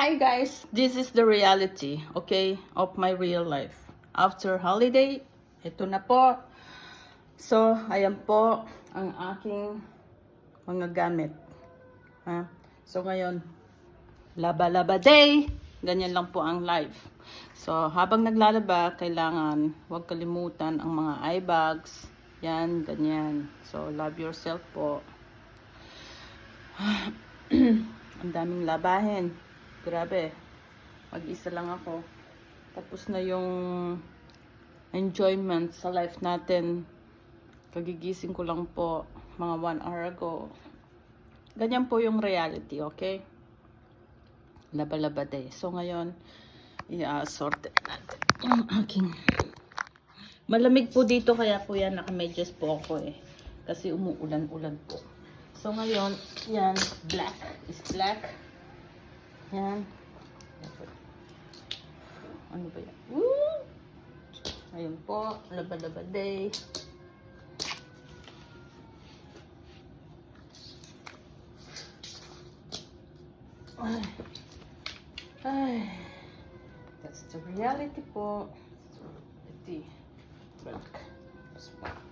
Hi guys, this is the reality, okay, of my real life. After holiday, ito na po. So, ayan po ang aking mga gamit. Ha? So, ngayon, laba-laba day. Ganyan lang po ang life. So, habang naglalaba, kailangan huwag kalimutan ang mga eye bags. Yan, ganyan. So, love yourself po. Ang daming labahin. Grabe. Mag-isa lang ako. Tapos na yung enjoyment sa life natin. Kagigising ko lang po mga 1 hour ago. Ganyan po yung reality, okay? Laba-laba day. So ngayon, i-sorted natin yung aking... Malamig po dito kaya po yan, naka-medyas po ako eh. Kasi umuulan-ulan po. So ngayon, yan, black is black. Yan. Ano ba yan? Woo! Ayun po, laba-laba day. Ay. That's the reality po. Reality. Black. Spot.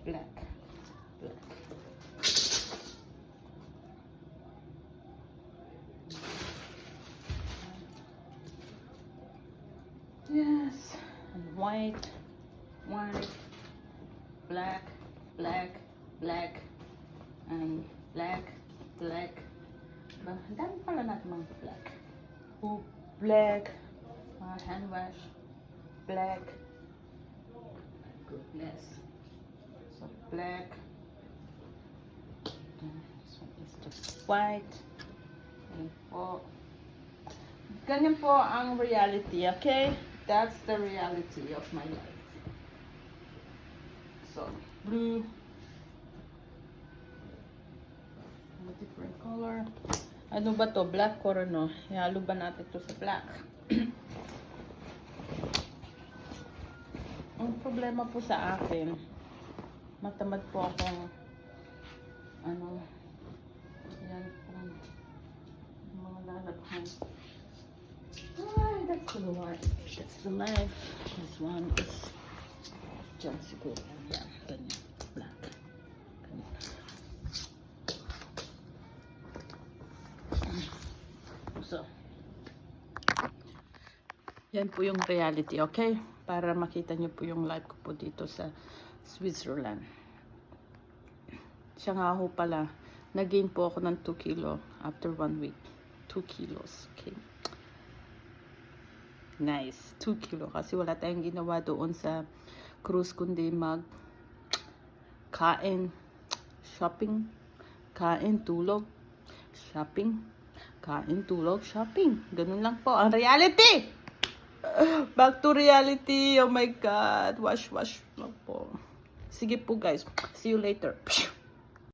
Black. Black. Yes. And white. White. Black. Black. Black. And black. Black. Ang dami pala natin mga black. Oh, black. Hand wash. Black. Goodness. So black. This one is just white. Ayan po. Ganyan po ang reality, okay? That's the reality of my life. So, blue. A different color. Ano ba to? Black or ano? Ihalo ba natin to sa black? Ang problema po sa akin, matamad po akong ano, yan po mga lalabhan. Ay, that's the life. That's the life. This one is dyan siguro. Yan, ganyan. Black. Ganyan. So, yan po yung reality, okay? Para makita nyo po yung life ko po dito sa Switzerland. Siya nga ho pala, nag-gain po ako ng 2 kilo after 1 week. 2 kilos, okay? Nice, 2 kilo. Kasi wala tayong ginawa doon sa cruise kundi kain, shopping, kain, tulog, shopping, kain, tulog, shopping. Ganun lang po ang reality. Back to reality. Oh my God. Wash lang po. Sige po guys. See you later.